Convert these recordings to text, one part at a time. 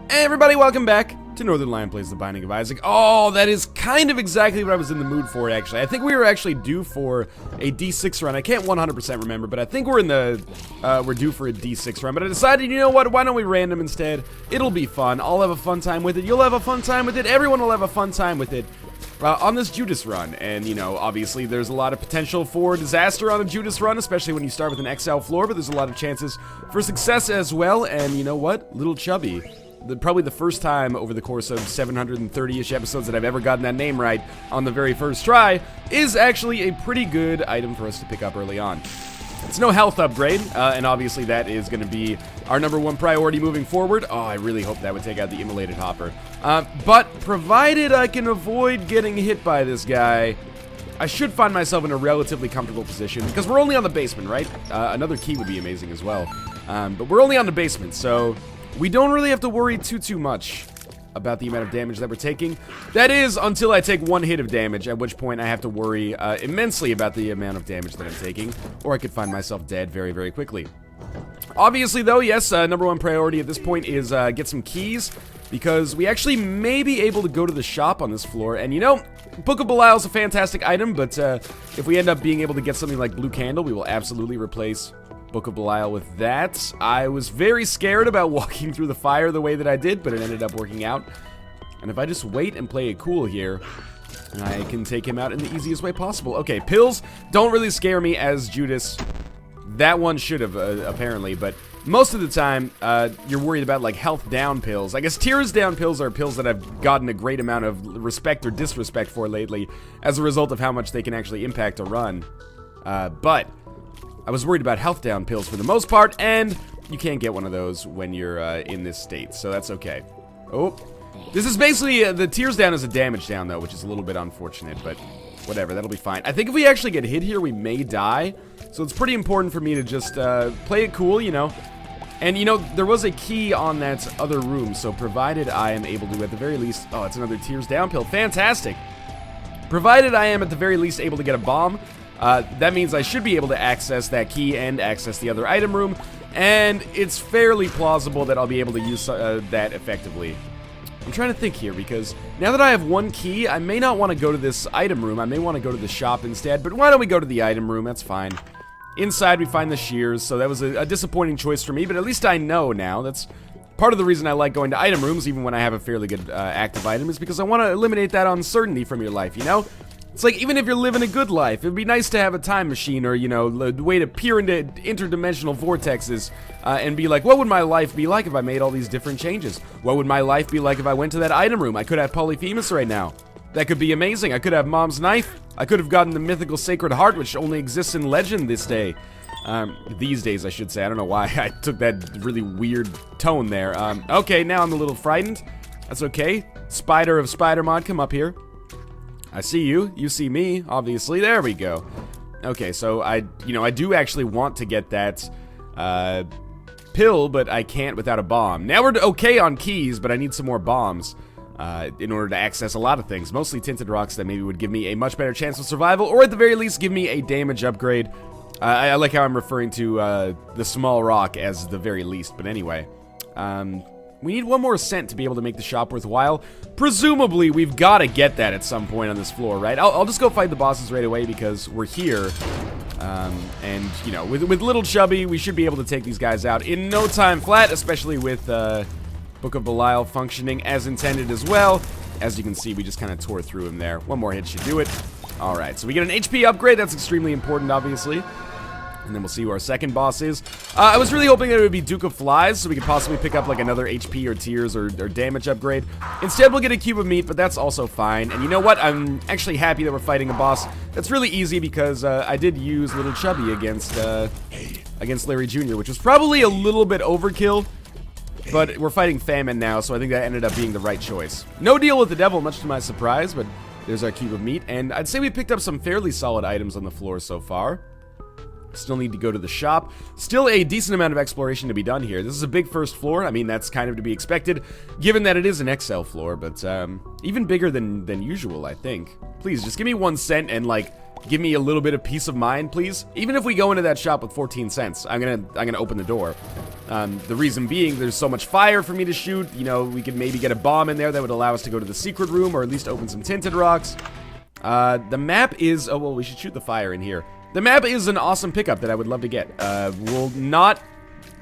Hey everybody, welcome back to Northernlion Plays The Binding of Isaac. Oh, that is kind of exactly what I was in the mood for, actually. I think we were actually due for a D6 run. I can't 100% remember, but I think we're due for a D6 run. But I decided, you know what, why don't we random instead? It'll be fun. I'll have a fun time with it. You'll have a fun time with it. Everyone will have a fun time with it. On this Judas run, and you know, obviously there's a lot of potential for disaster on a Judas run, especially when you start with an XL floor, but there's a lot of chances for success as well, and you know what? Little Chubby. Probably the first time over the course of 730-ish episodes that I've ever gotten that name right on the very first try, is actually a pretty good item for us to pick up early on. It's no health upgrade, and obviously that is going to be our #1 priority moving forward. Oh, I really hope that would take out the immolated hopper. But provided I can avoid getting hit by this guy, I should find myself in a relatively comfortable position, because we're only on the basement, right? Another key would be amazing as well. But we're only on the basement, so we don't really have to worry too much about the amount of damage that we're taking. That is, until I take one hit of damage, at which point I have to worry immensely about the amount of damage that I'm taking, or I could find myself dead very quickly. Obviously, though, yes, #1 priority at this point is get some keys, because we actually may be able to go to the shop on this floor, and you know, Book of Belial is a fantastic item, but if we end up being able to get something like Blue Candle, we will absolutely replace Book of Belial with that. I was very scared about walking through the fire the way that I did, but it ended up working out. And if I just wait and play it cool here, I can take him out in the easiest way possible. Okay, pills don't really scare me as Judas. That one should have, apparently, but most of the time, you're worried about, like, health down pills. I guess tears down pills are pills that I've gotten a great amount of respect or disrespect for lately as a result of how much they can actually impact a run. But I was worried about health down pills for the most part, and you can't get one of those when you're in this state, so that's okay. Oh, this is basically, the tears down is a damage down, though, which is a little bit unfortunate, but whatever, that'll be fine. I think if we actually get hit here, we may die, so it's pretty important for me to just play it cool, you know. And, you know, there was a key on that other room, so provided I am able to, at the very least... Oh, it's another tears down pill. Fantastic! Provided I am, at the very least, able to get a bomb, that means I should be able to access that key and access the other item room, and it's fairly plausible that I'll be able to use that effectively. I'm trying to think here, because now that I have one key, I may not want to go to this item room. I may want to go to the shop instead, but why don't we go to the item room? That's fine. Inside, we find the shears, so that was a disappointing choice for me, but at least I know now. That's part of the reason I like going to item rooms, even when I have a fairly good active item, is because I want to eliminate that uncertainty from your life, you know? It's like, even if you're living a good life, it'd be nice to have a time machine or, you know, a way to peer into interdimensional vortexes and be like, what would my life be like if I made all these different changes? What would my life be like if I went to that item room? I could have polyphemus right now. That could be amazing. I could have Mom's knife. I could have gotten the mythical Sacred Heart, which only exists in legend this day. These days, I should say. I don't know why I took that really weird tone there. Okay, now I'm a little frightened. That's okay. Spider of Spider-Mod, come up here. I see you. You see me, obviously. There we go. Okay, so I do actually want to get that pill, but I can't without a bomb. Now we're okay on keys, but I need some more bombs in order to access a lot of things. Mostly tinted rocks that maybe would give me a much better chance of survival, or at the very least give me a damage upgrade. I like how I'm referring to the small rock as the very least, but anyway. We need one more cent to be able to make the shop worthwhile. Presumably, we've got to get that at some point on this floor, right? I'll just go fight the bosses right away because we're here. And, you know, with Little Chubby, we should be able to take these guys out in no time flat, especially with Book of Belial functioning as intended as well. As you can see, we just kind of tore through him there. One more hit should do it. Alright, so we get an HP upgrade. That's extremely important, obviously. And then we'll see who our second boss is. I was really hoping that it would be Duke of Flies, so we could possibly pick up like another HP or tears or damage upgrade. Instead, we'll get a cube of meat, but that's also fine. And you know what? I'm actually happy that we're fighting a boss that's really easy because I did use Little Chubby against Larry Jr., which was probably a little bit overkill. But we're fighting Famine now, so I think that ended up being the right choice. No deal with the devil, much to my surprise, but there's our cube of meat. And I'd say we picked up some fairly solid items on the floor so far. Still need to go to the shop. Still a decent amount of exploration to be done here. This is a big first floor. I mean, that's kind of to be expected, given that it is an XL floor, but even bigger than usual, I think. Please, just give me 1 cent and, like, give me a little bit of peace of mind, please? Even if we go into that shop with 14 cents, I'm gonna open the door. The reason being, there's so much fire for me to shoot. You know, we could maybe get a bomb in there that would allow us to go to the secret room, or at least open some tinted rocks. The map is, oh well, we should shoot the fire in here. The map is an awesome pickup that I would love to get. We'll not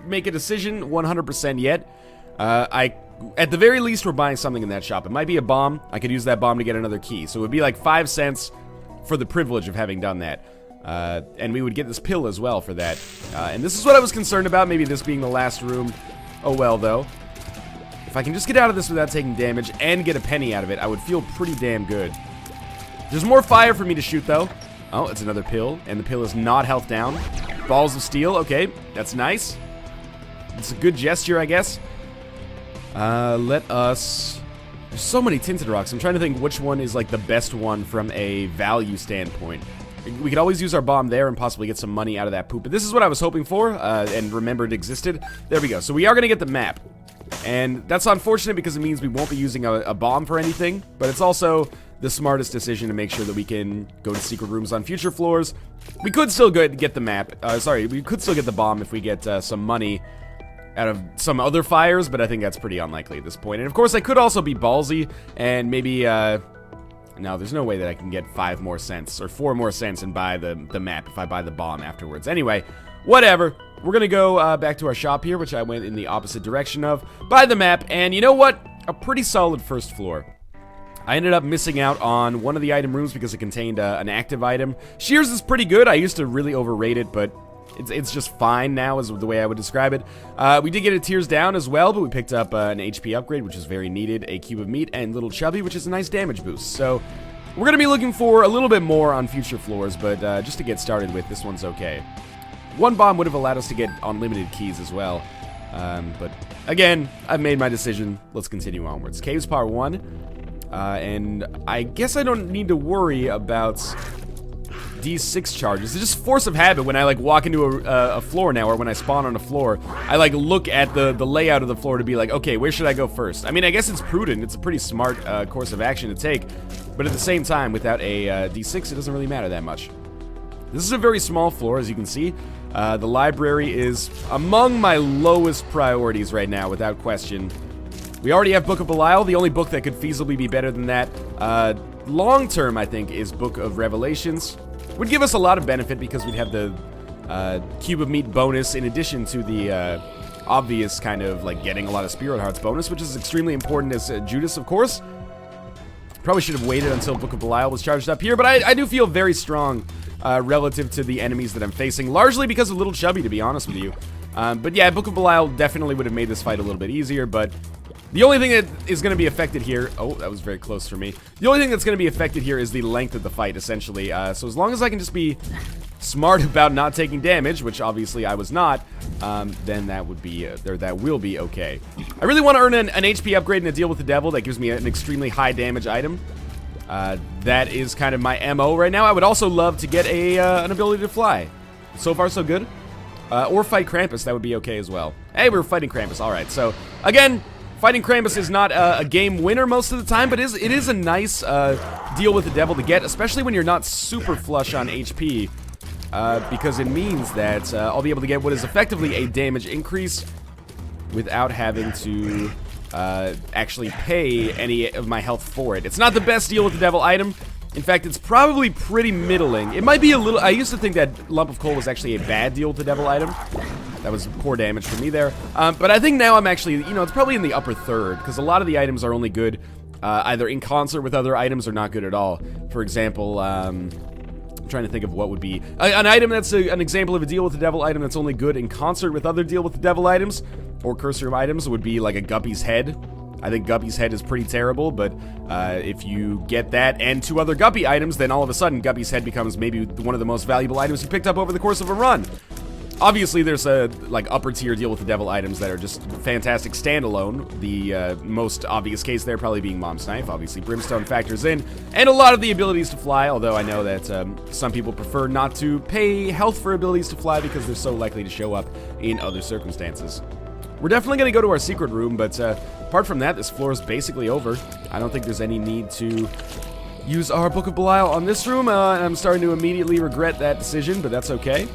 make a decision 100% yet. At the very least, we're buying something in that shop. It might be a bomb. I could use that bomb to get another key. So it would be like 5 cents for the privilege of having done that. And we would get this pill as well for that. And this is what I was concerned about, maybe this being the last room. Oh well, though. If I can just get out of this without taking damage and get a penny out of it, I would feel pretty damn good. There's more fire for me to shoot, though. Oh, it's another pill, and the pill is not health down. Balls of steel, okay, that's nice. It's a good gesture, I guess. Let us... There's so many tinted rocks. I'm trying to think which one is like the best one from a value standpoint. We could always use our bomb there and possibly get some money out of that poop. But this is what I was hoping for, and remembered existed. There we go. So we are going to get the map. And that's unfortunate because it means we won't be using a bomb for anything. But it's also the smartest decision to make sure that we can go to secret rooms on future floors. We could still get the map. We could still get the bomb if we get some money out of some other fires, but I think that's pretty unlikely at this point. And of course, I could also be ballsy and maybe, no, there's no way that I can get 5 more cents or 4 more cents and buy the map if I buy the bomb afterwards. Anyway, whatever. We're gonna go back to our shop here, which I went in the opposite direction of, buy the map, and you know what? A pretty solid first floor. I ended up missing out on one of the item rooms because it contained an active item. Shears is pretty good. I used to really overrate it, but it's just fine now is the way I would describe it. We did get a tears down as well, but we picked up an HP upgrade, which is very needed, a cube of meat, and little chubby, which is a nice damage boost. So we're going to be looking for a little bit more on future floors, but just to get started with, this one's okay. One bomb would have allowed us to get unlimited keys as well. But again, I've made my decision. Let's continue onwards. Caves Part 1. And I guess I don't need to worry about D6 charges. It's just force of habit when I like walk into a floor now, or when I spawn on a floor, I like look at the layout of the floor to be like, okay, where should I go first? I mean, I guess it's prudent. It's a pretty smart course of action to take, but at the same time, without a D6, it doesn't really matter that much. This is a very small floor, as you can see. The library is among my lowest priorities right now, without question. We already have Book of Belial. The only book that could feasibly be better than that, long term, I think, is Book of Revelations. Would give us a lot of benefit because we'd have the cube of meat bonus in addition to the obvious kind of like getting a lot of spirit hearts bonus, which is extremely important as Judas, of course. Probably should have waited until Book of Belial was charged up here, but I do feel very strong relative to the enemies that I'm facing, largely because of Little Chubby, to be honest with you. But yeah, Book of Belial definitely would have made this fight a little bit easier, but the only thing that is going to be affected here... Oh, that was very close for me. The only thing that's going to be affected here is the length of the fight, essentially. So as long as I can just be smart about not taking damage, which obviously I was not, then that would be... that will be okay. I really want to earn an HP upgrade and a deal with the devil that gives me an extremely high damage item. That is kind of my MO right now. I would also love to get an ability to fly. So far, so good. Or fight Krampus. That would be okay as well. Hey, we're fighting Krampus. All right, so again... Fighting Krampus is not a game winner most of the time, but it is a nice deal with the devil to get, especially when you're not super flush on HP, because it means that I'll be able to get what is effectively a damage increase without having to actually pay any of my health for it. It's not the best deal with the devil item. In fact, it's probably pretty middling. It might be a little... I used to think that Lump of Coal was actually a bad deal with the devil item. That was poor damage for me there. But I think now I'm actually, you know, it's probably in the upper third, because a lot of the items are only good either in concert with other items or not good at all. For example, I'm trying to think of what would be... an item that's an example of a deal with the devil item that's only good in concert with other deal with the devil items, or curse room items, would be like a Guppy's Head. I think Guppy's Head is pretty terrible, but if you get that and 2 other Guppy items, then all of a sudden Guppy's Head becomes maybe one of the most valuable items you picked up over the course of a run. Obviously, there's a like upper tier deal with the devil items that are just fantastic standalone. The most obvious case there probably being Mom's Knife. Obviously, Brimstone factors in, and a lot of the abilities to fly, although I know that some people prefer not to pay health for abilities to fly because they're so likely to show up in other circumstances. We're definitely going to go to our secret room, but apart from that, this floor is basically over. I don't think there's any need to use our Book of Belial on this room. And I'm starting to immediately regret that decision, but that's okay.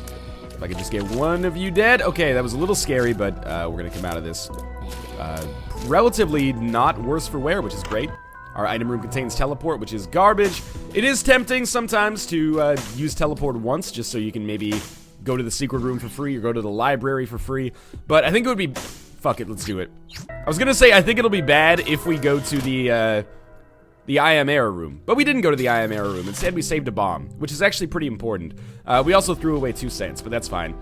If I could just get one of you dead. Okay, that was a little scary, but we're going to come out of this relatively not worse for wear, which is great. Our item room contains teleport, which is garbage. It is tempting sometimes to use teleport once, just so you can maybe go to the secret room for free or go to the library for free. But I think it would be... Fuck it, let's do it. I was gonna say, I think it'll be bad if we go to the I Am Error room. But we didn't go to the I Am Error room. Instead, we saved a bomb, which is actually pretty important. We also threw away 2 cents, but that's fine.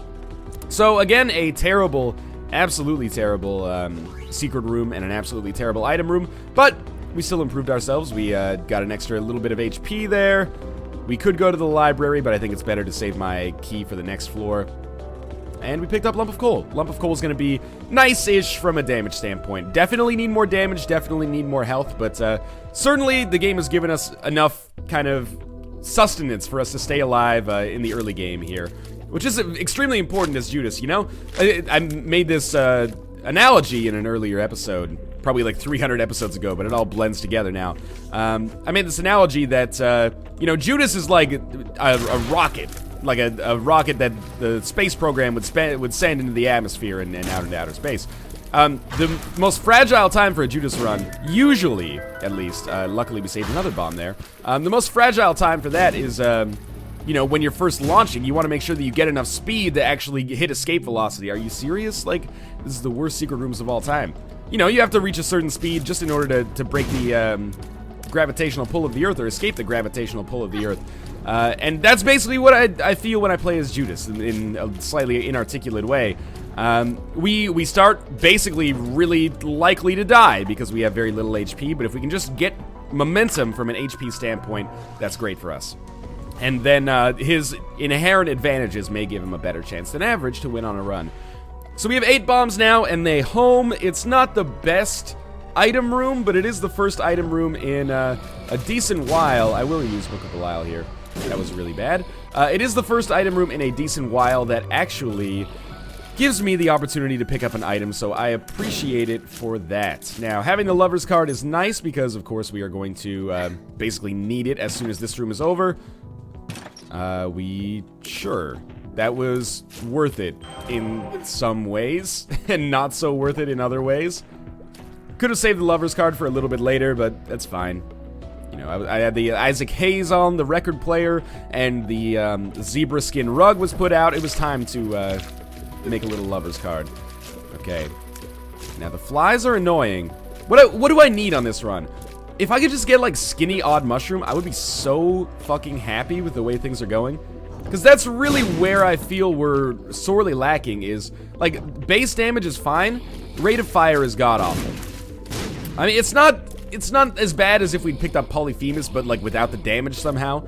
So, again, a terrible, absolutely terrible secret room and an absolutely terrible item room. But we still improved ourselves. We got an extra little bit of HP there. We could go to the library, but I think it's better to save my key for the next floor. And we picked up Lump of Coal. Lump of Coal is going to be nice-ish from a damage standpoint. Definitely need more damage, definitely need more health, but certainly the game has given us enough kind of sustenance for us to stay alive in the early game here, which is extremely important as Judas, you know? I made this analogy in an earlier episode, probably like 300 episodes ago, but it all blends together now. I made this analogy that, you know, Judas is like a rocket. Like a rocket that the space program would send into the atmosphere and out into outer space. The most fragile time for a Judas run, usually, at least, luckily we saved another bomb there. The most fragile time for that is, you know, when you're first launching, you want to make sure that you get enough speed to actually hit escape velocity. Are you serious? Like, this is the worst secret rooms of all time. You know, you have to reach a certain speed just in order to break the gravitational pull of the Earth, or escape the gravitational pull of the Earth. And that's basically what I feel when I play as Judas, in a slightly inarticulate way. We start basically really likely to die because we have very little HP, but if we can just get momentum from an HP standpoint, that's great for us. And then his inherent advantages may give him a better chance than average to win on a run. So we have 8 bombs now, and they home. It's not the best item room, but it is the first item room in a decent while. I will use Book of Belial here. That was really bad. It is the first item room in a decent while that actually gives me the opportunity to pick up an item, so I appreciate it for that. Now, having the Lover's card is nice because, of course, we are going to basically need it as soon as this room is over. Sure. That was worth it in some ways, and not so worth it in other ways. Could have saved the Lover's card for a little bit later, but that's fine. You know, I had the Isaac Hayes on, the record player, and the zebra skin rug was put out. It was time to make a little Lover's card. Okay. Now, the flies are annoying. What do I need on this run? If I could just get, like, Skinny Odd Mushroom, I would be so fucking happy with the way things are going. Because that's really where I feel we're sorely lacking is, like, base damage is fine, rate of fire is god-awful. I mean, it's not as bad as if we'd picked up Polyphemus, but, like, without the damage somehow.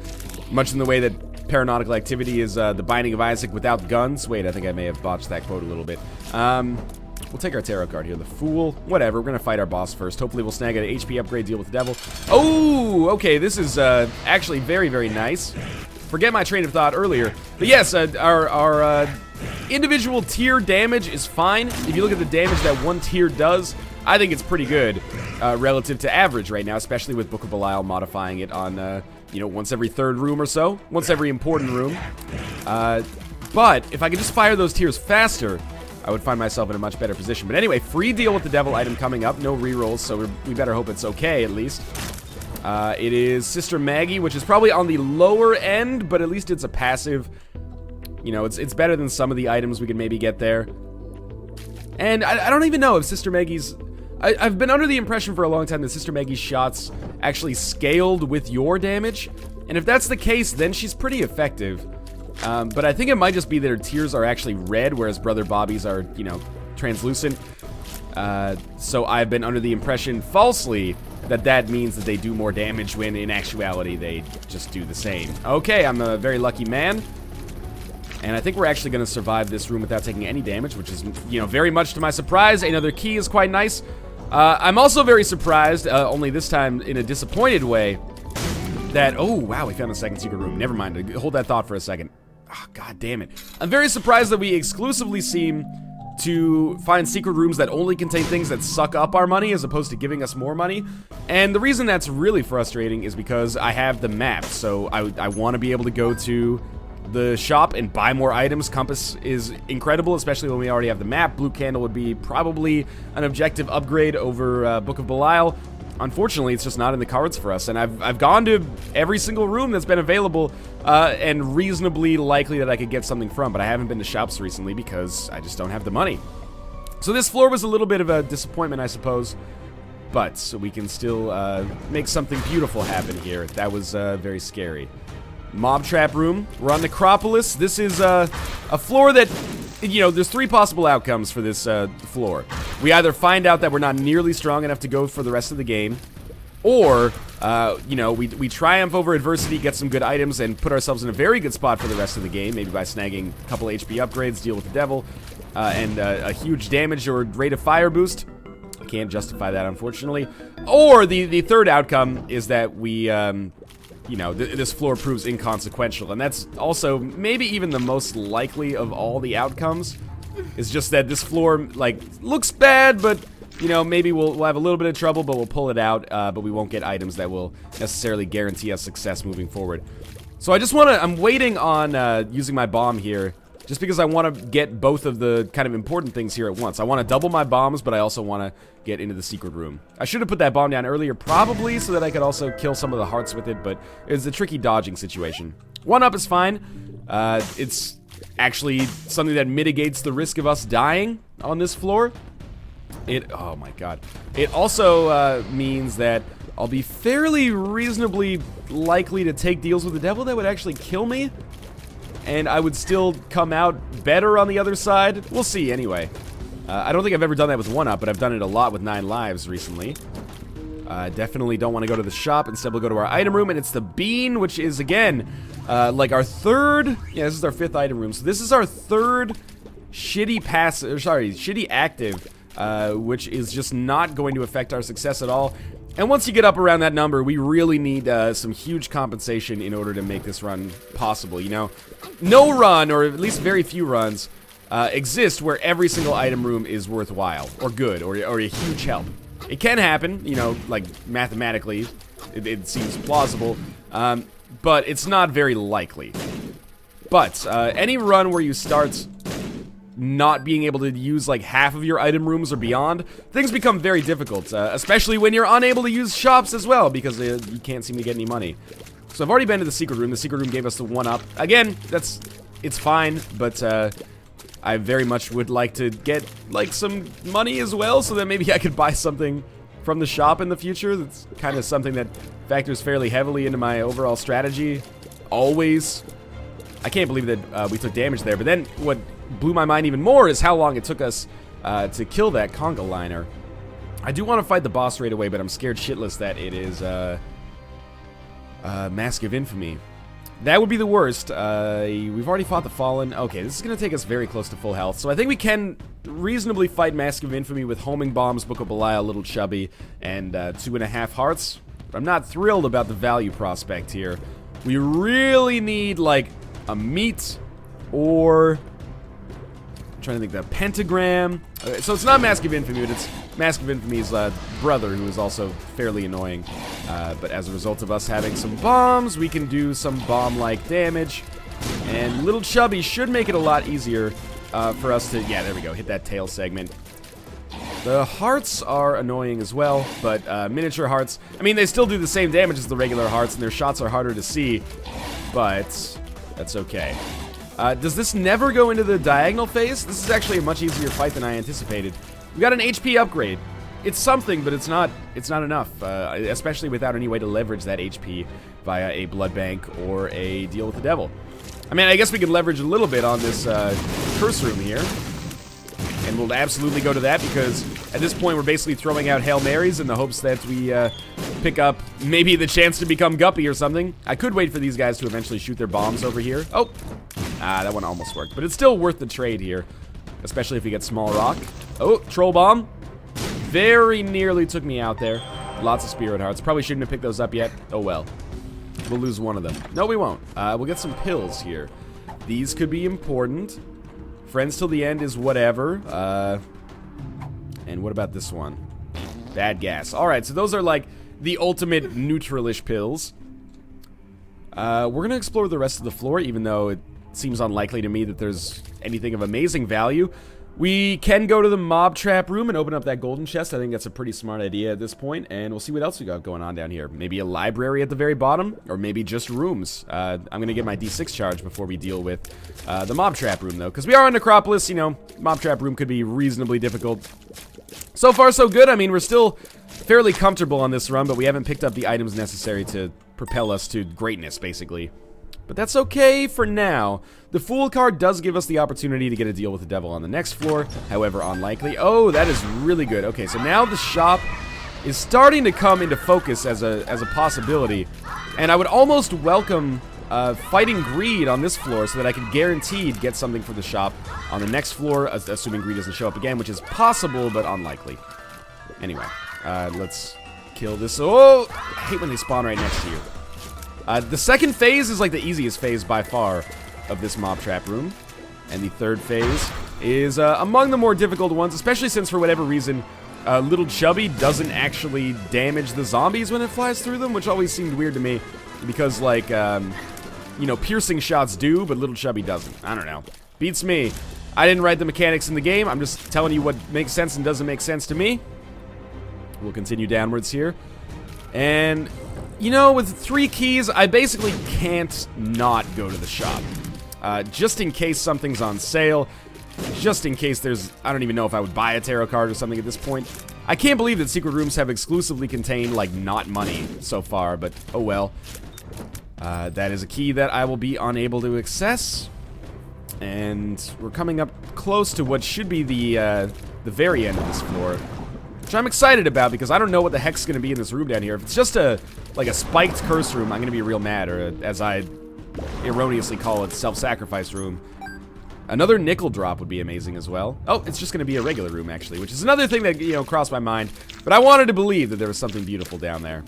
Much in the way that Paranautical Activity is the Binding of Isaac without guns. Wait, I think I may have botched that quote a little bit. We'll take our tarot card here. The Fool. Whatever, we're gonna fight our boss first. Hopefully we'll snag an HP upgrade, deal with the devil. Oh, okay, this is actually very, very nice. Forget my train of thought earlier. But yes, our individual tier damage is fine. If you look at the damage that one tier does, I think it's pretty good relative to average right now, especially with Book of Belial modifying it on, you know, once every 3rd room or so. Once every important room. But if I could just fire those tiers faster, I would find myself in a much better position. But anyway, free deal with the devil item coming up. No rerolls, so we better hope it's okay, at least. It is Sister Maggie, which is probably on the lower end, but at least it's a passive. You know, it's better than some of the items we could maybe get there. And I don't even know if Sister Maggie's... I've been under the impression for a long time that Sister Maggie's shots actually scaled with your damage. And if that's the case, then she's pretty effective. But I think it might just be that her tears are actually red, whereas Brother Bobby's are, you know, translucent. So I've been under the impression, falsely, that means that they do more damage when in actuality they just do the same. Okay, I'm a very lucky man. And I think we're actually going to survive this room without taking any damage, which is, you know, very much to my surprise. Another key is quite nice. I'm also very surprised, only this time in a disappointed way, that... Oh, wow, we found the second secret room. Never mind. Hold that thought for a second. Oh, God damn it. I'm very surprised that we exclusively seem to find secret rooms that only contain things that suck up our money as opposed to giving us more money. And the reason that's really frustrating is because I have the map, so I want to be able to go to the shop and buy more items. Compass is incredible, especially when we already have the map. Blue Candle would be probably an objective upgrade over Book of Belial. Unfortunately, it's just not in the cards for us, and I've gone to every single room that's been available and reasonably likely that I could get something from, but I haven't been to shops recently because I just don't have the money. So this floor was a little bit of a disappointment, I suppose, but we can still make something beautiful happen here. That was very scary. Mob trap room. We're on Necropolis. This is a floor that, you know, there's 3 possible outcomes for this floor. We either find out that we're not nearly strong enough to go for the rest of the game, or, you know, we triumph over adversity, get some good items, and put ourselves in a very good spot for the rest of the game, maybe by snagging a couple HP upgrades, deal with the devil, and a huge damage or rate of fire boost. I can't justify that, unfortunately. Or the third outcome is that we, you know, this floor proves inconsequential, and that's also maybe even the most likely of all the outcomes. It's just that this floor, like, looks bad, but, you know, maybe we'll have a little bit of trouble, but we'll pull it out, but we won't get items that will necessarily guarantee us success moving forward. So I'm waiting on using my bomb here, just because I want to get both of the kind of important things here at once. I want to double my bombs, but I also want to get into the secret room. I should have put that bomb down earlier, probably, so that I could also kill some of the hearts with it, but it's a tricky dodging situation. 1-up is fine. It's actually something that mitigates the risk of us dying on this floor. Oh my god. It also means that I'll be fairly reasonably likely to take deals with the devil that would actually kill me, and I would still come out better on the other side. We'll see anyway. I don't think I've ever done that with 1-up, but I've done it a lot with 9 lives recently. Definitely don't want to go to the shop. Instead, we'll go to our item room, and it's the bean, which is, again, like our third... Yeah, this is our 5th item room. So this is our 3rd shitty shitty active, which is just not going to affect our success at all. And once you get up around that number, we really need some huge compensation in order to make this run possible, you know? No run, or at least very few runs, exist where every single item room is worthwhile, or good, or a huge help. It can happen, you know, like, mathematically, it seems plausible, but it's not very likely. But, any run where you start not being able to use, like, half of your item rooms or beyond, things become very difficult, especially when you're unable to use shops as well, because you can't seem to get any money. So I've already been to the secret room. The secret room gave us the 1-up. Again, it's fine, but, I very much would like to get, like, some money as well, so that maybe I could buy something from the shop in the future. That's kind of something that factors fairly heavily into my overall strategy. Always. I can't believe that we took damage there, but then what blew my mind even more is how long it took us to kill that conga liner. I do want to fight the boss right away, but I'm scared shitless that it is Mask of Infamy. That would be the worst. We've already fought the Fallen. Okay, this is going to take us very close to full health. So I think we can reasonably fight Mask of Infamy with homing bombs, Book of Belial, Little Chubby, and 2.5 hearts. But I'm not thrilled about the value prospect here. We really need, like, a meat or... I'm trying to think, the pentagram. So it's not Mask of Infamy, but it's Mask of Infamy's brother, who is also fairly annoying. But as a result of us having some bombs, we can do some bomb-like damage. And Little Chubby should make it a lot easier for us to... Yeah, there we go. Hit that tail segment. The hearts are annoying as well, but miniature hearts... I mean, they still do the same damage as the regular hearts, and their shots are harder to see. But that's okay. Does this never go into the diagonal phase? This is actually a much easier fight than I anticipated. We got an HP upgrade. It's something, but it's not enough, especially without any way to leverage that HP via a blood bank or a deal with the devil. I mean, I guess we could leverage a little bit on this curse room here. And we'll absolutely go to that, because at this point we're basically throwing out Hail Marys in the hopes that we pick up maybe the chance to become Guppy or something. I could wait for these guys to eventually shoot their bombs over here. Oh! That one almost worked, but it's still worth the trade here, especially if we get Small Rock. Oh, Troll Bomb. Very nearly took me out there. Lots of Spirit Hearts. Probably shouldn't have picked those up yet. Oh well. We'll lose one of them. No, we won't. We'll get some pills here. These could be important Friends till the end is whatever. And what about this one? Bad gas. Alright, so those are like the ultimate neutralish pills. We're gonna explore the rest of the floor, even though it seems unlikely to me that there's anything of amazing value. We can go to the mob trap room and open up that golden chest. I think that's a pretty smart idea at this point, and we'll see what else we got going on down here. Maybe a library at the very bottom, or maybe just rooms. I'm gonna get my D6 charge before we deal with the mob trap room, though, because we are on Necropolis. You know, mob trap room could be reasonably difficult. So far, so good. I mean, we're still fairly comfortable on this run, but we haven't picked up the items necessary to propel us to greatness, basically. But that's okay for now. The Fool card does give us the opportunity to get a deal with the devil on the next floor, however unlikely. Oh, that is really good. Okay, so now the shop is starting to come into focus as a possibility. And I would almost welcome fighting greed on this floor so that I could guaranteed get something for the shop on the next floor, assuming greed doesn't show up again, which is possible but unlikely. Anyway, let's kill this. Oh, I hate when they spawn right next to you. The second phase is like the easiest phase by far of this mob trap room. And the third phase is among the more difficult ones, especially since for whatever reason, Little Chubby doesn't actually damage the zombies when it flies through them, which always seemed weird to me. Because, like, you know, piercing shots do, but Little Chubby doesn't. I don't know. Beats me. I didn't write the mechanics in the game. I'm just telling you what makes sense and doesn't make sense to me. We'll continue downwards here. And, you know, with 3 keys, I basically can't not go to the shop. Just in case something's on sale. Just in case there's... I don't even know if I would buy a tarot card or something at this point. I can't believe that secret rooms have exclusively contained, like, not money so far, but oh well. That is a key that I will be unable to access. And we're coming up close to what should be the very end of this floor. Which I'm excited about because I don't know what the heck's gonna be in this room down here. If it's just like a spiked curse room, I'm gonna be real mad, or as I erroneously call it, self-sacrifice room. Another nickel drop would be amazing as well. Oh, it's just gonna be a regular room actually, which is another thing that, you know, crossed my mind. But I wanted to believe that there was something beautiful down there.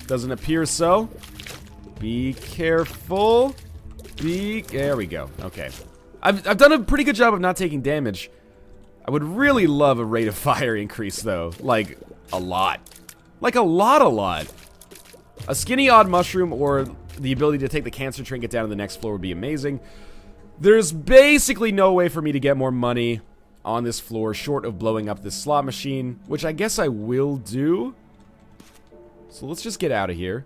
Doesn't appear so. Be careful. There we go. Okay. I've done a pretty good job of not taking damage. I would really love a rate of fire increase, though. Like, a lot. Like, a lot. A skinny odd mushroom or the ability to take the cancer trinket down to the next floor would be amazing. There's basically no way for me to get more money on this floor short of blowing up this slot machine, which I guess I will do. So let's just get out of here.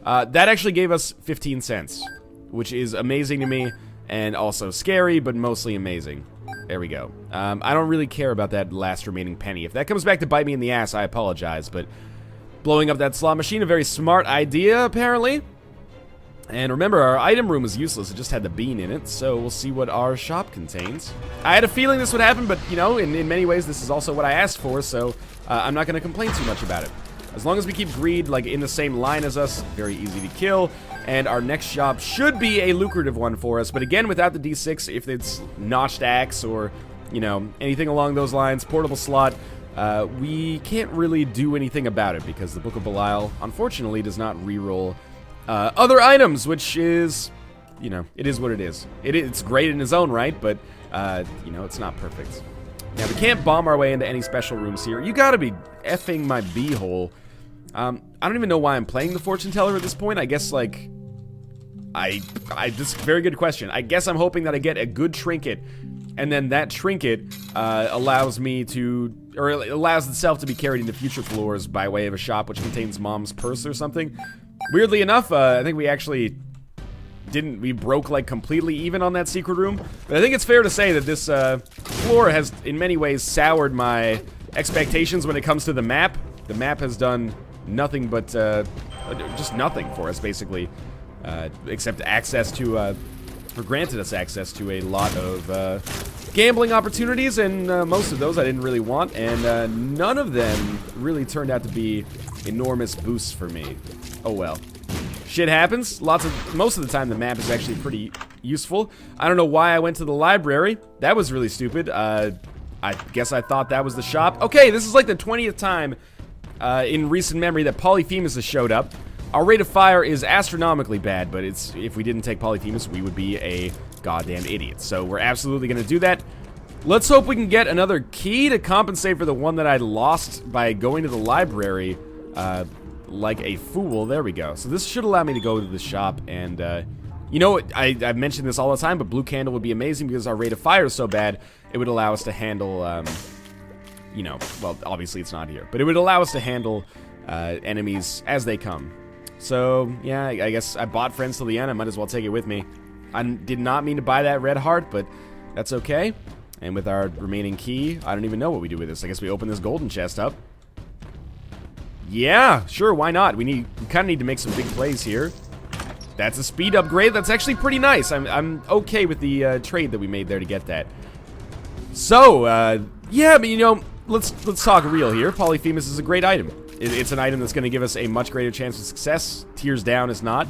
That actually gave us 15 cents, which is amazing to me and also scary, but mostly amazing. There we go. I don't really care about that last remaining penny. If that comes back to bite me in the ass, I apologize, but blowing up that slot machine, a very smart idea, apparently. And remember, our item room was useless. It just had the bean in it, so we'll see what our shop contains. I had a feeling this would happen, but, you know, in many ways, this is also what I asked for, so I'm not going to complain too much about it. As long as we keep greed, like, in the same line as us, very easy to kill. And our next shop should be a lucrative one for us. But again, without the D6, if it's notched axe or, you know, anything along those lines, portable slot, we can't really do anything about it because the Book of Belial, unfortunately, does not reroll other items, which is, you know, it is what it is. It's great in its own right, but, you know, it's not perfect. Now, we can't bomb our way into any special rooms here. You gotta be effing my beehole. I don't even know why I'm playing the fortune teller at this point. I guess, like, this is a very good question. I guess I'm hoping that I get a good trinket, and then that trinket allows me to, or it allows itself to be carried into future floors by way of a shop which contains Mom's purse or something. Weirdly enough, I think we actually we broke, like, completely even on that secret room. But I think it's fair to say that this floor has, in many ways, soured my expectations when it comes to the map. The map has done nothing but, just nothing for us, basically. Except access to, or granted us access to a lot of, gambling opportunities, and, most of those I didn't really want, and, none of them really turned out to be enormous boosts for me. Oh well. Shit happens. Most of the time the map is actually pretty useful. I don't know why I went to the library. That was really stupid. I guess I thought that was the shop. Okay, this is like the 20th time in recent memory that polyphemus has showed up. Our rate of fire is astronomically bad, but if we didn't take polyphemus, we would be a goddamn idiots. So we're absolutely going to do that. Let's hope we can get another key to compensate for the one that I lost by going to the library like a fool. There we go. So this should allow me to go to the shop and, you know, I've mentioned this all the time, but blue candle would be amazing because our rate of fire is so bad, it would allow us to handle, you know, well, obviously it's not here, but it would allow us to handle enemies as they come. So, yeah, I guess I bought Friends till the end. I might as well take it with me. I did not mean to buy that red heart, but that's okay. And with our remaining key, I don't even know what we do with this. I guess we open this golden chest up. Yeah, sure, why not? We kind of need to make some big plays here. That's a speed upgrade. That's actually pretty nice. I'm okay with the trade that we made there to get that. So, yeah, but you know, let's talk real here. Polyphemus is a great item. It's an item that's going to give us a much greater chance of success. Tears down is not.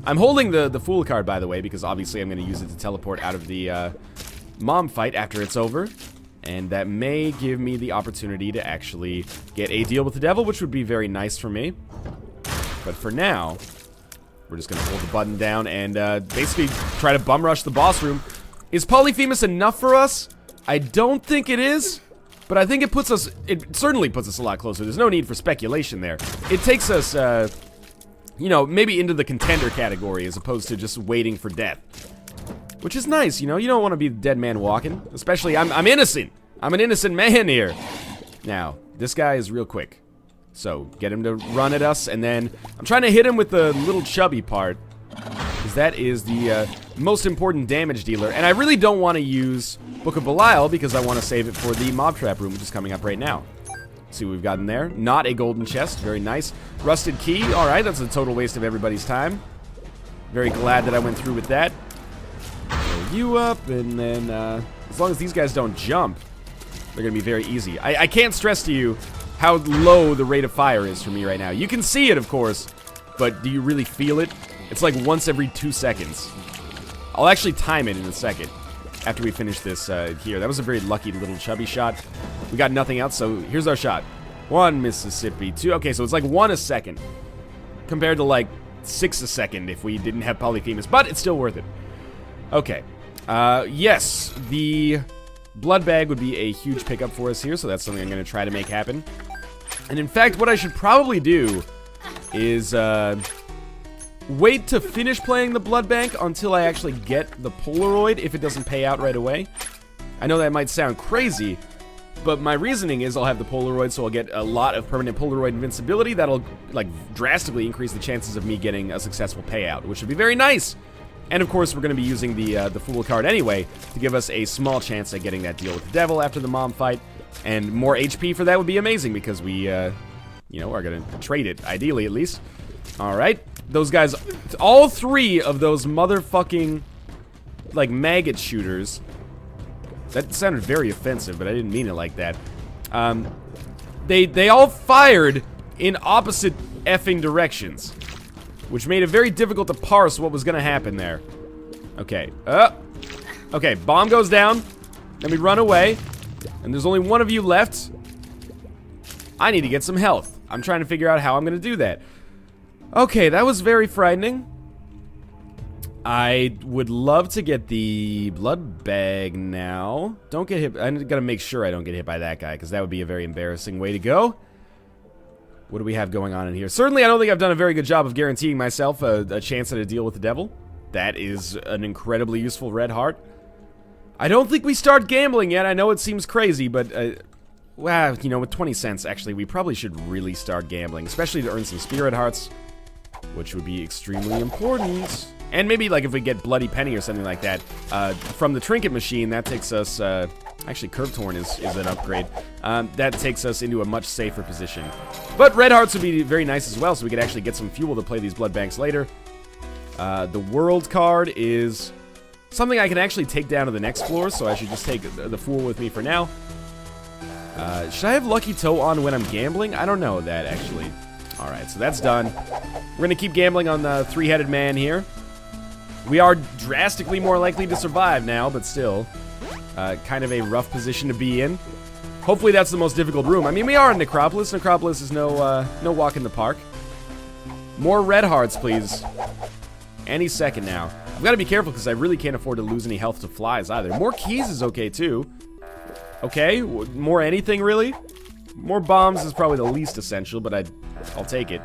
I'm holding the Fool card, by the way, because obviously I'm going to use it to teleport out of the mom fight after it's over. And that may give me the opportunity to actually get a deal with the devil, which would be very nice for me. But for now, we're just going to hold the button down and basically try to bum rush the boss room. Is Polyphemus enough for us? I don't think it is, but I think it certainly puts us a lot closer. There's no need for speculation there. It takes us, you know, maybe into the contender category as opposed to just waiting for death. Which is nice, you know, you don't want to be the dead man walking. Especially, I'm innocent. I'm an innocent man here. Now, this guy is real quick. So, get him to run at us, and then I'm trying to hit him with the little chubby part. Because that is the most important damage dealer. And I really don't want to use Book of Belial because I want to save it for the mob trap room, which is coming up right now. See what we've got in there. Not a golden chest. Very nice. Rusted key. Alright, that's a total waste of everybody's time. Very glad that I went through with that. You up, and then as long as these guys don't jump, they're gonna be very easy. I can't stress to you how low the rate of fire is for me right now. You can see it, of course, but do you really feel it? It's like once every 2 seconds. I'll actually time it in a second after we finish this here. That was a very lucky little chubby shot. We got nothing else, so here's our shot. 1 Mississippi, 2. Okay, so it's like 1 a second compared to like 6 a second if we didn't have Polyphemus, but it's still worth it. Okay. Yes, the blood bag would be a huge pickup for us here, so that's something I'm going to try to make happen. And in fact, what I should probably do is wait to finish playing the blood bank until I actually get the Polaroid, if it doesn't pay out right away. I know that might sound crazy, but my reasoning is I'll have the Polaroid, so I'll get a lot of permanent Polaroid invincibility. That'll, like, drastically increase the chances of me getting a successful payout, which would be very nice. And of course, we're going to be using the Fool card anyway to give us a small chance at getting that deal with the devil after the mom fight. And more HP for that would be amazing because we, you know, are going to trade it, ideally at least. Alright, those guys, all 3 of those motherfucking, like, maggot shooters. That sounded very offensive, but I didn't mean it like that. They all fired in opposite effing directions, which made it very difficult to parse what was going to happen there. Okay. Okay, bomb goes down. Then we run away. And there's only one of you left. I need to get some health. I'm trying to figure out how I'm going to do that. Okay, that was very frightening. I would love to get the blood bag now. Don't get hit. I'm going to make sure I don't get hit by that guy, because that would be a very embarrassing way to go. What do we have going on in here? Certainly, I don't think I've done a very good job of guaranteeing myself a chance at a deal with the devil. That is an incredibly useful red heart. I don't think we start gambling yet. I know it seems crazy, but, well, you know, with 20 cents, actually, we probably should really start gambling, especially to earn some spirit hearts, which would be extremely important. And maybe, like, if we get Bloody Penny or something like that, from the trinket machine, that takes us, actually, Curved Horn is an upgrade. That takes us into a much safer position. But red hearts would be very nice as well, so we could actually get some fuel to play these blood banks later. The world card is something I can actually take down to the next floor, so I should just take the Fool with me for now. Should I have Lucky Toe on when I'm gambling? I don't know that, actually. Alright, so that's done. We're going to keep gambling on the 3-headed man here. We are drastically more likely to survive now, but still. Kind of a rough position to be in. Hopefully that's the most difficult room. I mean, we are in Necropolis. Necropolis is no walk in the park. More red hearts, please. Any second now. I've got to be careful because I really can't afford to lose any health to flies either. More keys is okay too. Okay, more anything really? More bombs is probably the least essential, but I'll take it.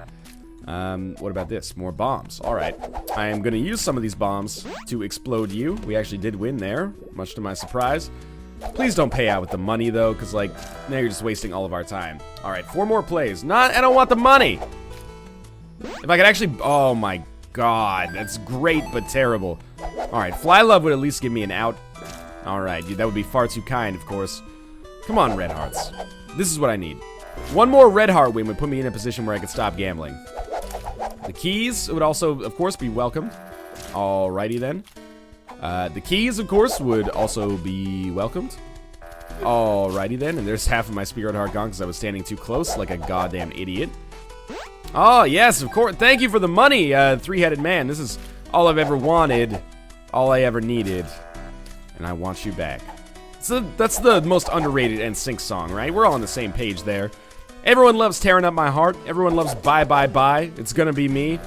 What about this? More bombs. Alright. I am going to use some of these bombs to explode you. We actually did win there, much to my surprise. Please don't pay out with the money, though, because, like, now you're just wasting all of our time. Alright, 4 more plays. I don't want the money! If I could actually... Oh, my God. That's great, but terrible. Alright, Fly Love would at least give me an out. Alright, dude, that would be far too kind, of course. Come on, Red Hearts. This is what I need. One more Red Heart win would put me in a position where I could stop gambling. The keys would also, of course, be welcomed. Alrighty then. The keys, of course, would also be welcomed. Alrighty then. And there's half of my Spirit Heart gone because I was standing too close like a goddamn idiot. Oh, yes, of course. Thank you for the money, three-headed man. This is all I've ever wanted. All I ever needed. And I want you back. So that's the most underrated NSYNC song, right? We're all on the same page there. Everyone loves Tearing Up My Heart. Everyone loves Bye Bye Bye. It's gonna be me.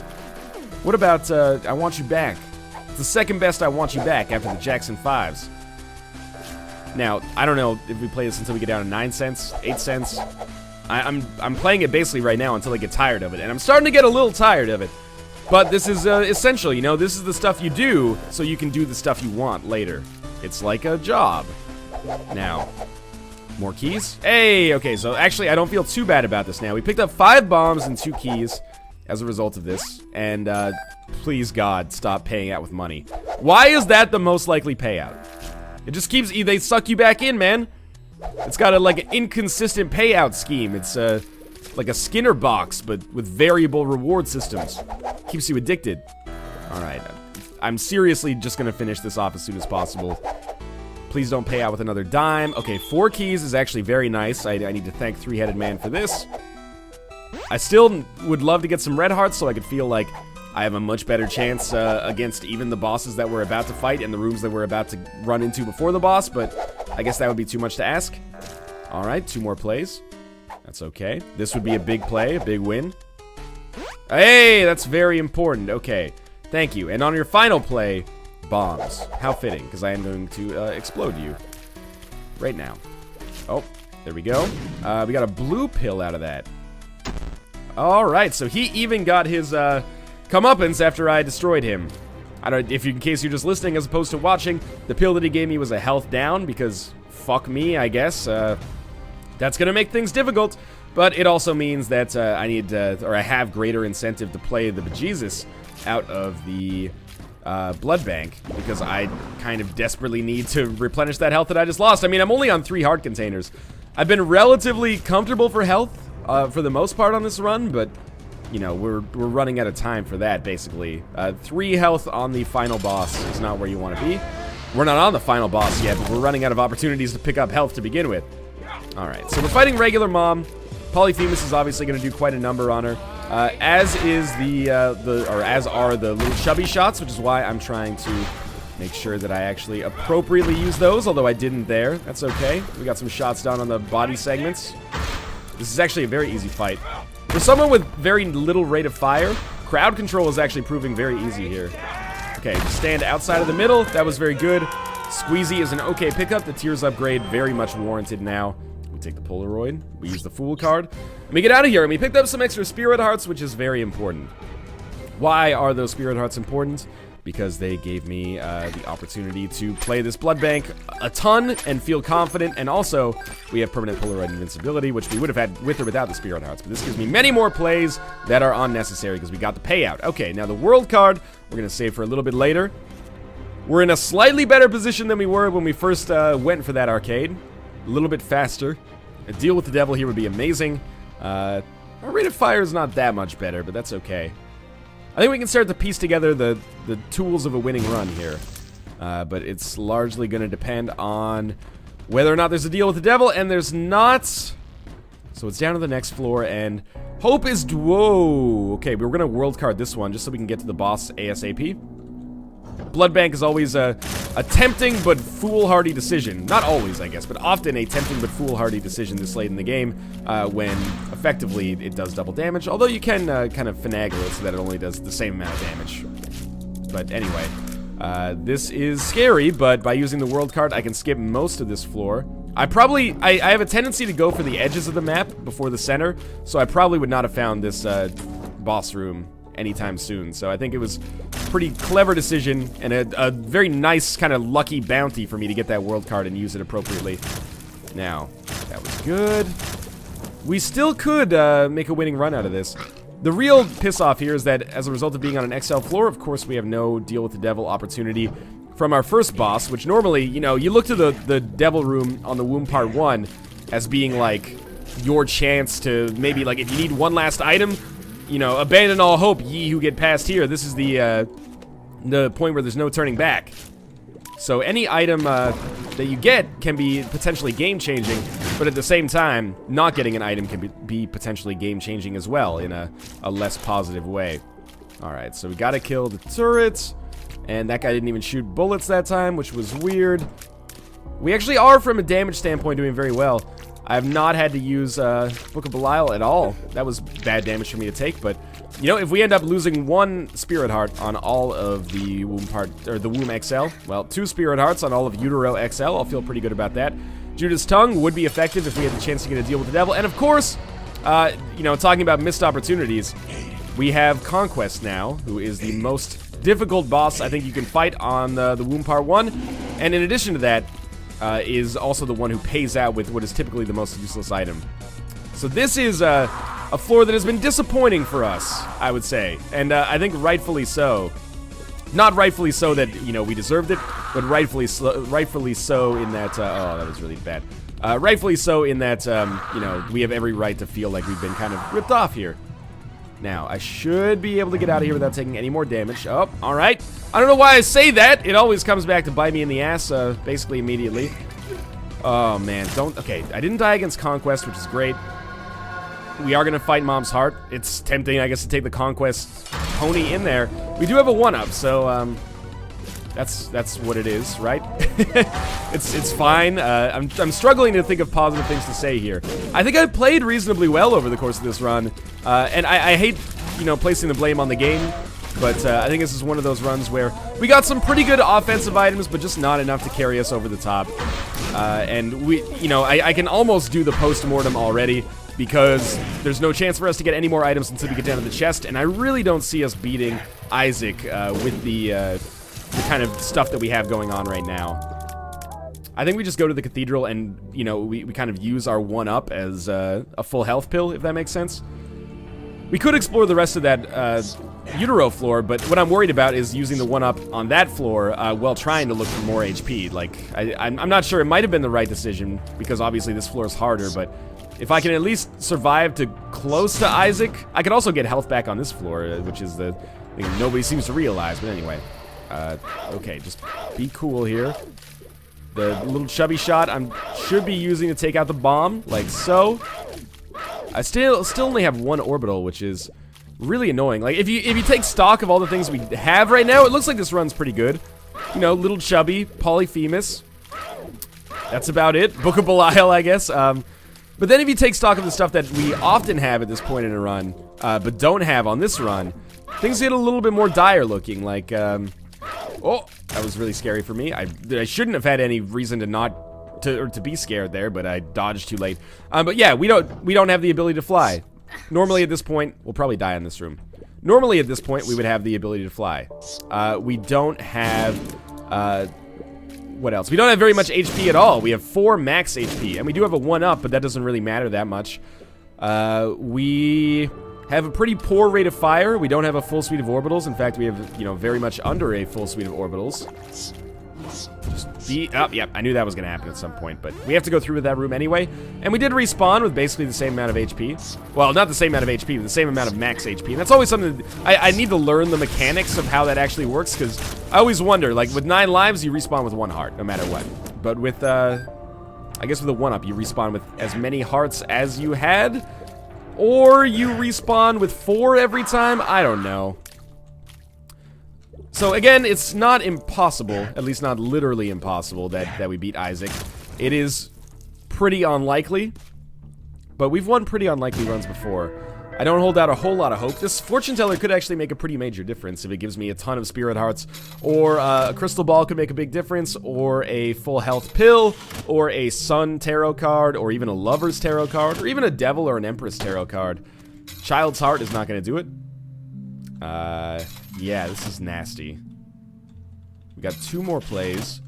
What about I Want You Back? It's the second best I Want You Back after the Jackson 5s. Now, I don't know if we play this until we get down to 9 cents, 8 cents. I'm playing it basically right now until I get tired of it, and I'm starting to get a little tired of it. But this is essential, you know? This is the stuff you do so you can do the stuff you want later. It's like a job. Now, more keys? Hey, okay, so actually I don't feel too bad about this now. We picked up 5 bombs and 2 keys as a result of this, and please God, stop paying out with money. Why is that the most likely payout? It just keeps, they suck you back in, man. It's got like an inconsistent payout scheme. It's like a Skinner box, but with variable reward systems. Keeps you addicted. Alright, I'm seriously just gonna finish this off as soon as possible. Please don't pay out with another dime. Okay, 4 keys is actually very nice. I need to thank Three-Headed Man for this. I still would love to get some Red Hearts so I could feel like I have a much better chance against even the bosses that we're about to fight and the rooms that we're about to run into before the boss, but I guess that would be too much to ask. Alright, 2 more plays. That's okay. This would be a big play, a big win. Hey, that's very important. Okay, thank you. And on your final play... bombs. How fitting, because I am going to explode you right now. Oh, there we go. We got a blue pill out of that. Alright, so he even got his comeuppance after I destroyed him. I don't, in case you're just listening as opposed to watching, the pill that he gave me was a health down, because fuck me, I guess. That's gonna make things difficult, but it also means that I need, or I have greater incentive to play the bejesus out of the blood bank, because I kind of desperately need to replenish that health that I just lost. I mean, I'm only on 3 heart containers. I've been relatively comfortable for health for the most part on this run, but you know, we're running out of time for that, basically. 3 health on the final boss is not where you want to be. We're not on the final boss yet, but we're running out of opportunities to pick up health to begin with. Alright, so we're fighting regular mom. Polyphemus is obviously going to do quite a number on her. As is as are the little chubby shots, which is why I'm trying to make sure that I actually appropriately use those, although I didn't there. That's okay. We got some shots down on the body segments. This is actually a very easy fight. For someone with very little rate of fire, crowd control is actually proving very easy here. Okay, stand outside of the middle. That was very good. Squeezy is an okay pickup. The Tears upgrade, very much warranted now. We take the Polaroid. We use the Fool card. And we get out of here, and we picked up some extra Spirit Hearts, which is very important. Why are those Spirit Hearts important? Because they gave me the opportunity to play this blood bank a ton and feel confident, and also we have permanent Polaroid invincibility, which we would have had with or without the Spirit Hearts, but this gives me many more plays that are unnecessary because we got the payout. Okay, now the world card, we're going to save for a little bit later. We're in a slightly better position than we were when we first went for that arcade. A little bit faster. A deal with the devil here would be amazing. Our rate of fire is not that much better, but that's okay. I think we can start to piece together the tools of a winning run here. But it's largely going to depend on whether or not there's a deal with the devil, and there's not. So it's down to the next floor, and hope is... Whoa! Okay, we're going to world card this one just so we can get to the boss ASAP. Blood Bank is always a tempting but foolhardy decision. Not always, I guess, but often a tempting but foolhardy decision this late in the game when, effectively, it does double damage. Although you can kind of finagle it so that it only does the same amount of damage. But anyway, This is scary, but by using the world card, I can skip most of this floor. I have a tendency to go for the edges of the map before the center, so I probably would not have found this boss room anytime soon. So I think it was a pretty clever decision and a very nice kind of lucky bounty for me to get that world card and use it appropriately. Now, that was good. We still could make a winning run out of this. The real piss-off here is that as a result of being on an XL floor, of course, we have no deal with the devil opportunity from our first boss, which normally, you know, you look to the devil room on the womb part 1 as being, like, your chance to maybe, like, if you need one last item, you know, abandon all hope, ye who get past here. This is the point where there's no turning back. So any item that you get can be potentially game-changing, but at the same time, not getting an item can be potentially game-changing as well in a less positive way. Alright, so we gotta kill the turret, and that guy didn't even shoot bullets that time, which was weird. We actually are, from a damage standpoint, doing very well. I have not had to use Book of Belial at all. That was bad damage for me to take, but you know, if we end up losing one Spirit Heart on all of the Womb the Womb XL, well, 2 Spirit Hearts on all of Utero XL, I'll feel pretty good about that. Judas' Tongue would be effective if we had the chance to get a deal with the devil, and of course, you know, talking about missed opportunities, we have Conquest now, who is the most difficult boss I think you can fight on the Womb Part 1, and in addition to that, is also the one who pays out with what is typically the most useless item. So this is a floor that has been disappointing for us, I would say, and I think rightfully so. Not rightfully so that, you know, we deserved it, but rightfully so in that, oh, that was really bad. Rightfully so in that, you know, we have every right to feel like we've been kind of ripped off here. Now, I should be able to get out of here without taking any more damage. Oh, alright. I don't know why I say that. It always comes back to bite me in the ass, basically immediately. Oh, man. Okay, I didn't die against Conquest, which is great. We are going to fight Mom's Heart. It's tempting, I guess, to take the Conquest pony in there. We do have a 1-up, so, that's what it is, right? it's fine. I'm struggling to think of positive things to say here. I think I played reasonably well over the course of this run, and I hate, you know, placing the blame on the game, but I think this is one of those runs where we got some pretty good offensive items, but just not enough to carry us over the top. And we, you know, I can almost do the post-mortem already, because there's no chance for us to get any more items until we get down to the chest, and I really don't see us beating Isaac with the kind of stuff that we have going on right now. I think we just go to the cathedral and, you know, we kind of use our 1-up as a full health pill, if that makes sense. We could explore the rest of that Utero floor, but what I'm worried about is using the 1-up on that floor while trying to look for more HP. Like, I'm not sure. It might have been the right decision, because obviously this floor is harder, but if I can at least survive to close to Isaac, I could also get health back on this floor, which is the thing nobody seems to realize, but anyway. Okay, just be cool here. The little chubby shot should be using to take out the bomb, like so. I still only have 1 orbital, which is really annoying. Like, if you take stock of all the things we have right now, it looks like this run's pretty good. You know, little chubby, polyphemus. That's about it. Book of Belial, I guess. But then if you take stock of the stuff that we often have at this point in a run, but don't have on this run, things get a little bit more dire looking, like, oh, that was really scary for me. I shouldn't have had any reason to be scared there, but I dodged too late. But yeah, we don't have the ability to fly. Normally at this point, we'll probably die in this room. Normally at this point, we would have the ability to fly. We don't have, what else? We don't have very much HP at all. We have 4 max HP, and we do have a 1-up, but that doesn't really matter that much. We have a pretty poor rate of fire. We don't have a full suite of orbitals. In fact, we have, you know, very much under a full suite of orbitals. Just be up. Yep, I knew that was going to happen at some point, but we have to go through with that room anyway. And we did respawn with basically the same amount of HP. Well, not the same amount of HP, but the same amount of max HP. And that's always something I need to learn the mechanics of how that actually works, because I always wonder, like, with 9 lives, you respawn with 1 heart, no matter what. But with, I guess with a 1-up, you respawn with as many hearts as you had, or you respawn with 4 every time? I don't know. So again, it's not impossible, at least not literally impossible, that we beat Isaac. It is pretty unlikely, but we've won pretty unlikely runs before. I don't hold out a whole lot of hope. This fortune teller could actually make a pretty major difference if it gives me a ton of spirit hearts, or a crystal ball could make a big difference, or a full health pill, or a sun tarot card, or even a lover's tarot card, or even a devil or an empress tarot card. Child's heart is not going to do it. Yeah, this is nasty. We got 2 more plays,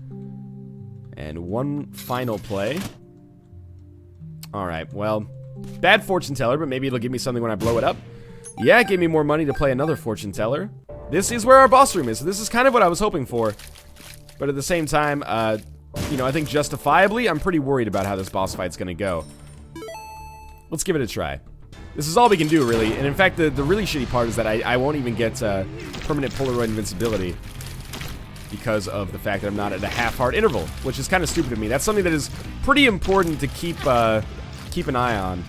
and 1 final play. Alright, well, bad fortune teller, but maybe it'll give me something when I blow it up. Yeah, it gave me more money to play another fortune teller. This is where our boss room is, so this is kind of what I was hoping for. But at the same time, you know, I think justifiably, I'm pretty worried about how this boss fight's gonna go. Let's give it a try. This is all we can do, really, and in fact, the really shitty part is that I won't even get permanent Polaroid invincibility because of the fact that I'm not at a half-heart interval, which is kind of stupid to me. That's something that is pretty important to keep an eye on.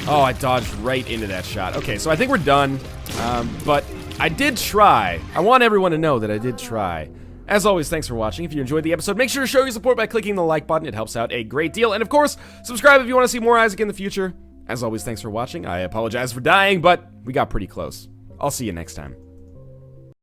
Oh, I dodged right into that shot. Okay, so I think we're done, but I did try. I want everyone to know that I did try. As always, thanks for watching. If you enjoyed the episode, make sure to show your support by clicking the like button. It helps out a great deal. And of course, subscribe if you want to see more Isaac in the future. As always, thanks for watching. I apologize for dying, but we got pretty close. I'll see you next time.